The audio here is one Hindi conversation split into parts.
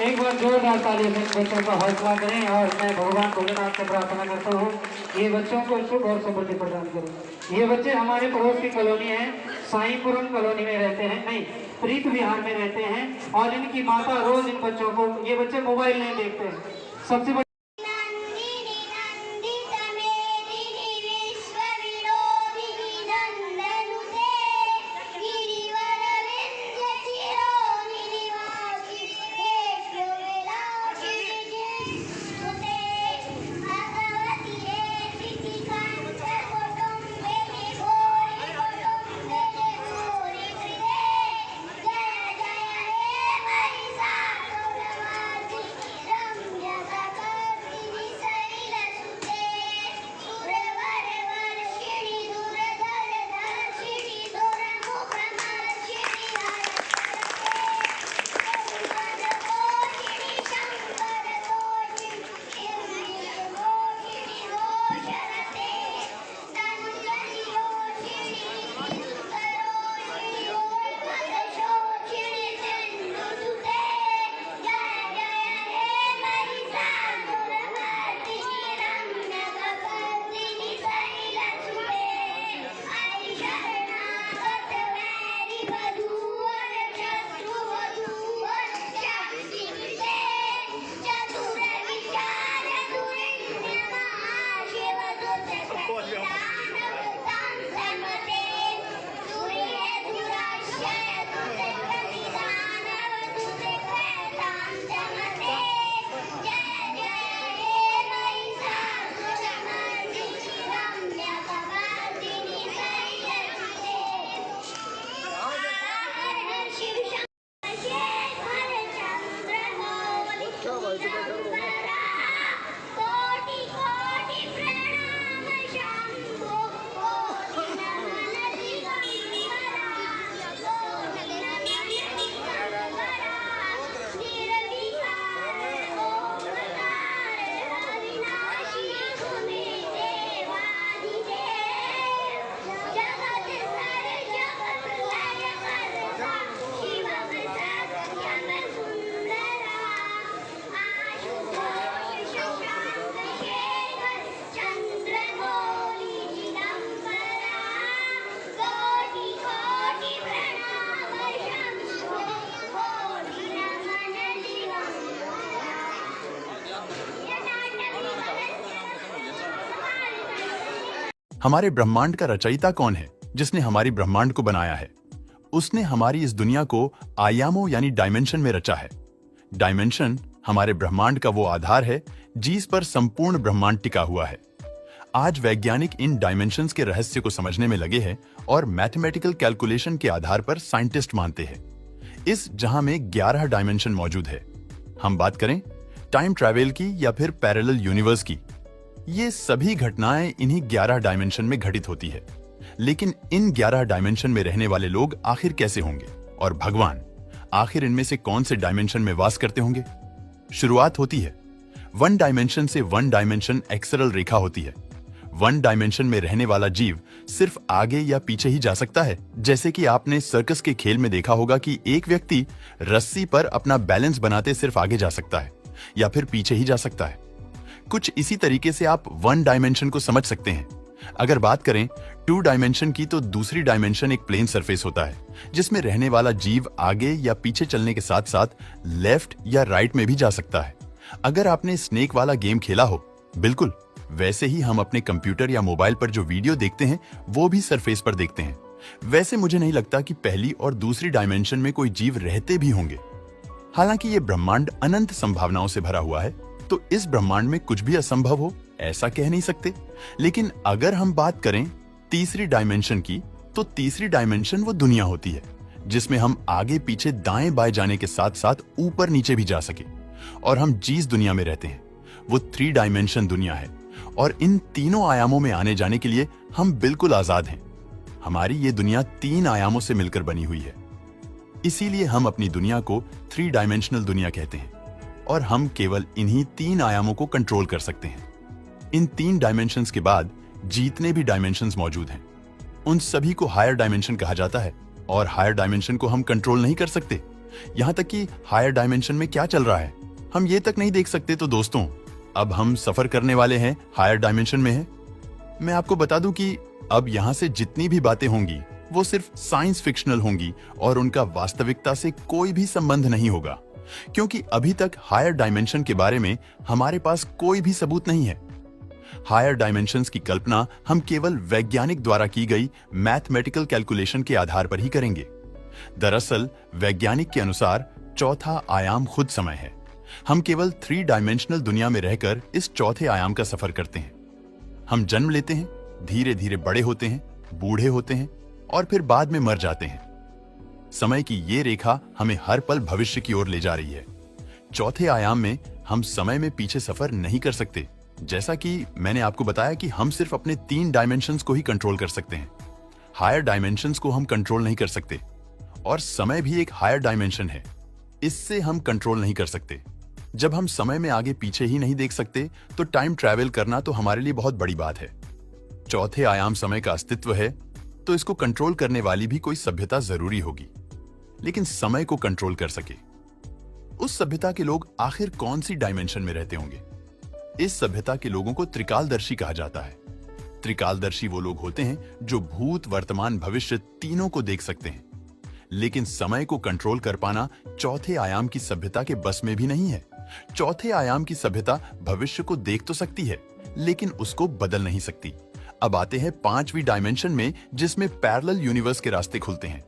एक बार जोरदार ताली से बच्चों का हौसला करें और मैं भगवान भोलेनाथ से प्रार्थना करता हूँ ये बच्चों को शुभ और समृद्धि प्रदान करें। ये बच्चे हमारे पड़ोस की कॉलोनी है, साईपुरम कॉलोनी में रहते हैं, नहीं प्रीत विहार में रहते हैं और इनकी माता रोज इन बच्चों को, ये बच्चे मोबाइल नहीं देखते हैं। सबसे हमारे ब्रह्मांड का रचयिता कौन है जिसने हमारी ब्रह्मांड को बनाया है? उसने हमारी इस दुनिया को आयामों यानी डायमेंशन में रचा है। डायमेंशन हमारे ब्रह्मांड का वो आधार है जिस पर संपूर्ण ब्रह्मांड टिका हुआ है। आज वैज्ञानिक इन डायमेंशंस के रहस्य को समझने में लगे हैं और मैथमेटिकल कैलकुलेशन के आधार पर साइंटिस्ट मानते हैं इस जहां में 11 डायमेंशन मौजूद है। हम बात करें टाइम ट्रैवल की या फिर पैरेलल यूनिवर्स की, ये सभी घटनाएं इन्हीं 11 डायमेंशन में घटित होती है। लेकिन इन 11 डायमेंशन में रहने वाले लोग आखिर कैसे होंगे और भगवान आखिर इनमें से कौन से डायमेंशन में वास करते होंगे? शुरुआत होती है 1 डायमेंशन से 1 डायमेंशन एक्सरल रेखा होती है। 1 डायमेंशन में रहने वाला जीव सिर्फ आगे या पीछे ही जा सकता है। जैसे कि आपने सर्कस के खेल में देखा होगा कि एक व्यक्ति रस्सी पर अपना बैलेंस बनाते सिर्फ आगे जा सकता है या फिर पीछे ही जा सकता है। कुछ इसी तरीके से आप 1 डायमेंशन को समझ सकते हैं। अगर बात करें 2 डायमेंशन की तो दूसरी डायमेंशन एक प्लेन सरफेस होता है जिसमें रहने वाला जीव आगे या पीछे चलने के साथ साथ लेफ्ट या राइट में भी जा सकता है। अगर आपने स्नेक वाला गेम खेला हो, बिल्कुल वैसे ही हम अपने कंप्यूटर या मोबाइल पर जो वीडियो देखते हैं वो भी सरफेस पर देखते हैं। वैसे मुझे नहीं लगता कि पहली और दूसरी डायमेंशन में कोई जीव रहते भी होंगे। हालांकि ये ब्रह्मांड अनंत संभावनाओं से भरा हुआ है, तो इस ब्रह्मांड में कुछ भी असंभव हो ऐसा कह नहीं सकते। लेकिन अगर हम बात करें तीसरी डायमेंशन की, तो तीसरी डायमेंशन वो दुनिया होती है जिसमें हम आगे पीछे दाएं बाएं जाने के साथ साथ ऊपर नीचे भी जा सके। और हम जिस दुनिया में रहते हैं वो 3 डायमेंशन दुनिया है और इन तीनों आयामों में आने जाने के लिए हम बिल्कुल आजाद हैं। हमारी ये दुनिया 3 आयामों से मिलकर बनी हुई है, इसीलिए हम अपनी दुनिया को 3 डायमेंशनल दुनिया कहते हैं और हम केवल इन्हीं 3 आयामों को कंट्रोल कर सकते हैं। इन 3 डायमेंशंस के बाद जितने भी डायमेंशंस मौजूद हैं उन सभी को हायर डायमेंशन कहा जाता है और हायर डायमेंशन को हम कंट्रोल नहीं कर सकते। यहाँ तक कि हायर डायमेंशन में क्या चल रहा है हम ये तक नहीं देख सकते। तो दोस्तों, अब हम सफर करने वाले हैं हायर डायमेंशन में है। मैं आपको बता दूं कि अब यहाँ से जितनी भी बातें होंगी वो सिर्फ साइंस फिक्शनल होंगी और उनका वास्तविकता से कोई भी संबंध नहीं होगा, क्योंकि अभी तक हायर डायमेंशन के बारे में हमारे पास कोई भी सबूत नहीं है। हायर डायमेंशंस की कल्पना हम केवल वैज्ञानिक द्वारा की गई मैथमेटिकल कैलकुलेशन के आधार पर ही करेंगे। दरअसल वैज्ञानिक के अनुसार चौथा आयाम खुद समय है। हम केवल 3 डायमेंशनल दुनिया में रहकर इस चौथे आयाम का सफर करते हैं। हम जन्म लेते हैं, धीरे धीरे बड़े होते हैं, बूढ़े होते हैं और फिर बाद में मर जाते हैं। समय की ये रेखा हमें हर पल भविष्य की ओर ले जा रही है। चौथे आयाम में हम समय में पीछे सफर नहीं कर सकते। जैसा कि मैंने आपको बताया कि हम सिर्फ अपने 3 डायमेंशंस को ही कंट्रोल कर सकते हैं। हायर डायमेंशंस को हम कंट्रोल नहीं कर सकते और समय भी एक हायर डायमेंशन है, इससे हम कंट्रोल नहीं कर सकते। जब हम समय में आगे पीछे ही नहीं देख सकते तो टाइम ट्रैवल करना तो हमारे लिए बहुत बड़ी बात है। चौथे आयाम समय का अस्तित्व है तो इसको कंट्रोल करने वाली भी कोई सभ्यता जरूरी होगी। लेकिन समय को कंट्रोल कर सके उस सभ्यता के लोग आखिर कौन सी डायमेंशन में रहते होंगे? इस सभ्यता के लोगों को त्रिकालदर्शी कहा जाता है। त्रिकालदर्शी वो लोग होते हैं जो भूत, वर्तमान, भविष्य तीनों को देख सकते हैं। लेकिन समय को कंट्रोल कर पाना चौथे आयाम की सभ्यता के बस में भी नहीं है। चौथे आयाम की सभ्यता भविष्य को देख तो सकती है लेकिन उसको बदल नहीं सकती। अब आते हैं 5वीं डायमेंशन में, जिसमें पैरेलल यूनिवर्स के रास्ते खुलते हैं।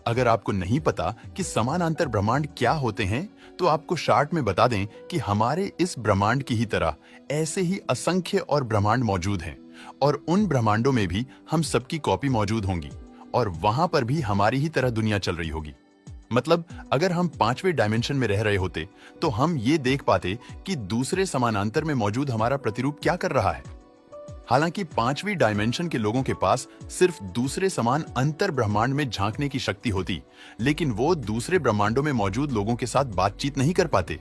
अगर आपको नहीं पता कि समानांतर ब्रह्मांड क्या होते हैं तो आपको शार्ट में बता दें कि हमारे इस ब्रह्मांड की ही तरह ऐसे ही असंख्य और ब्रह्मांड मौजूद हैं और उन ब्रह्मांडों में भी हम सबकी कॉपी मौजूद होंगी और वहां पर भी हमारी ही तरह दुनिया चल रही होगी। मतलब अगर हम 5वें डायमेंशन में रह रहे होते तो हम ये देख पाते कि दूसरे समानांतर में मौजूद हमारा प्रतिरूप क्या कर रहा है। हालांकि 5वीं डायमेंशन के लोगों के पास सिर्फ दूसरे समान अंतर ब्रह्मांड में झांकने की शक्ति होती, लेकिन वो दूसरे ब्रह्मांडों में मौजूद लोगों के साथ बातचीत नहीं कर पाते।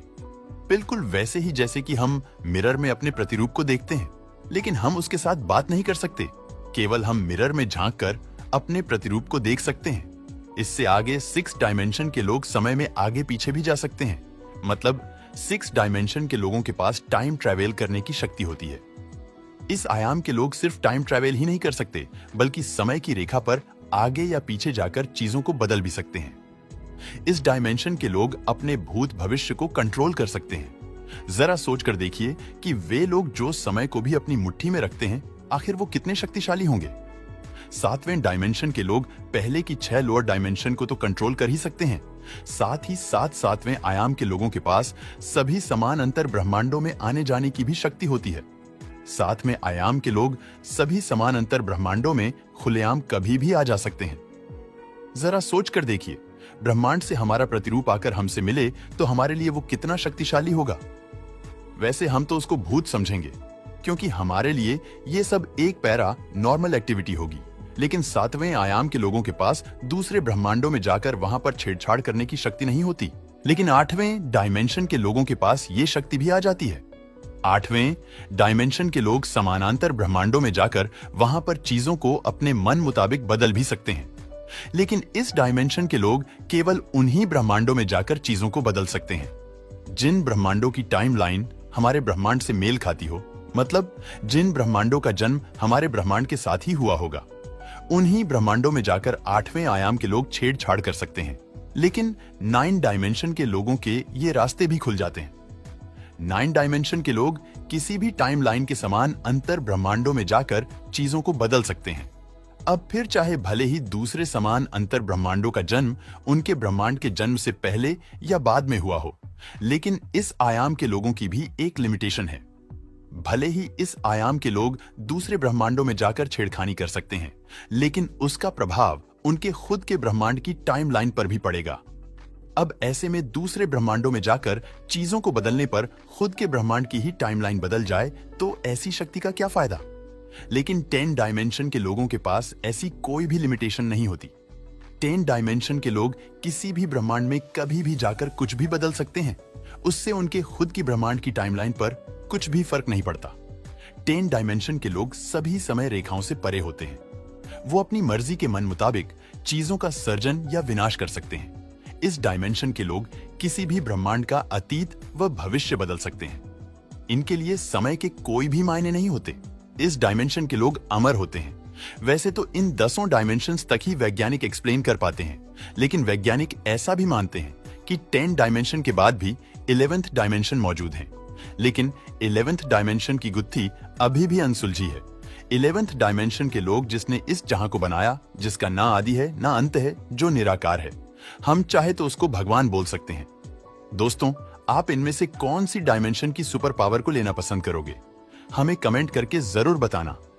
बिल्कुल वैसे ही जैसे कि हम मिरर में अपने प्रतिरूप को देखते हैं लेकिन हम उसके साथ बात नहीं कर सकते। केवल हम मिरर में झांक कर अपने प्रतिरूप को देख सकते हैं। इससे आगे 6 डायमेंशन के लोग समय में आगे पीछे भी जा सकते हैं। मतलब 6 डायमेंशन के लोगों के पास टाइम ट्रैवल करने की शक्ति होती है। इस आयाम के लोग सिर्फ टाइम ट्रैवल ही नहीं कर सकते बल्कि समय की रेखा पर आगे या पीछे जाकर चीजों को बदल भी सकते हैं। इस डायमेंशन के लोग अपने भूत भविष्य को कंट्रोल कर सकते हैं। जरा सोचकर देखिए कि वे लोग जो समय को भी अपनी मुट्ठी में रखते हैं, आखिर वो कितने शक्तिशाली होंगे। 7वें डायमेंशन के लोग पहले की 6 लोअर डायमेंशन को तो कंट्रोल कर ही सकते हैं, साथ ही 7वें आयाम के लोगों के पास सभी समान अंतर ब्रह्मांडों में आने जाने की भी शक्ति होती है। 7वें आयाम के लोग सभी समान अंतर ब्रह्मांडों में खुलेआम कभी भी आ जा सकते हैं। जरा सोच कर देखिए, ब्रह्मांड से हमारा प्रतिरूप आकर हमसे मिले तो हमारे लिए वो कितना शक्तिशाली होगा। वैसे हम तो उसको भूत समझेंगे क्योंकि हमारे लिए ये सब एक पैरा नॉर्मल एक्टिविटी होगी, लेकिन 7वें आयाम के लोगों के पास दूसरे ब्रह्मांडों में जाकर वहां पर छेड़छाड़ करने की शक्ति नहीं होती। लेकिन 8वें डायमेंशन के लोगों के पास ये शक्ति भी आ जाती है। 8वें डायमेंशन के लोग समानांतर ब्रह्मांडों में जाकर वहां पर चीजों को अपने मन मुताबिक बदल भी सकते हैं। लेकिन इस डायमेंशन के लोग केवल उन्हीं ब्रह्मांडों में जाकर चीजों को बदल सकते हैं जिन ब्रह्मांडों की टाइमलाइन हमारे ब्रह्मांड से मेल खाती हो। मतलब जिन ब्रह्मांडों का जन्म हमारे ब्रह्मांड के साथ ही हुआ होगा, उन्हीं ब्रह्मांडों में जाकर 8वें आयाम के लोग छेड़छाड़ कर सकते हैं। लेकिन 9 डायमेंशन के लोगों के ये रास्ते भी खुल जाते हैं। 9 डायमेंशन के लोग किसी भी टाइमलाइन के समान अंतर ब्रह्मांडों में जाकर चीजों को बदल सकते हैं। अब फिर चाहे भले ही दूसरे समान अंतर ब्रह्मांडों का जन्म उनके ब्रह्मांड के जन्म से पहले या बाद में हुआ हो, लेकिन इस आयाम के लोगों की भी एक लिमिटेशन है। भले ही इस आयाम के लोग दूसरे ब्रह्मांडों में जाकर छेड़खानी कर सकते हैं, लेकिन उसका प्रभाव उनके खुद के ब्रह्मांड की टाइमलाइन पर भी पड़ेगा। अब ऐसे में दूसरे ब्रह्मांडों में जाकर चीजों को बदलने पर खुद के ब्रह्मांड की ही टाइमलाइन बदल जाए तो ऐसी शक्ति का क्या फायदा। लेकिन 10 डायमेंशन के लोगों के पास ऐसी कोई भी लिमिटेशन नहीं होती। 10 डायमेंशन के लोग किसी भी ब्रह्मांड में कभी भी जाकर कुछ भी बदल सकते हैं। उससे उनके खुद की ब्रह्मांड की टाइमलाइन पर कुछ भी फर्क नहीं पड़ता। 10 डायमेंशन के लोग सभी समय रेखाओं से परे होते हैं। वो अपनी मर्जी के मन मुताबिक चीजों का सर्जन या विनाश कर सकते हैं। इस डायमेंशन के लोग किसी भी ब्रह्मांड का अतीत व भविष्य बदल सकते हैं। इनके लिए समय के कोई भी मायने नहीं होते। इस डायमेंशन के लोग अमर होते हैं। वैसे तो इन 10 डायमेंशंस तक ही वैज्ञानिक एक्सप्लेन कर पाते हैं, लेकिन वैज्ञानिक ऐसा भी मानते हैं कि 10 डायमेंशन के बाद भी 11th डायमेंशन मौजूद हैं। लेकिन 11th डायमेंशन की गुत्थी अभी भी अनसुलझी है। 11th डायमेंशन के लोग जिसने इस जहां को बनाया, जिसका ना आदि है ना अंत है, जो निराकार है, हम चाहे तो उसको भगवान बोल सकते हैं। दोस्तों, आप इनमें से कौन सी डायमेंशन की सुपर पावर को लेना पसंद करोगे? हमें कमेंट करके जरूर बताना।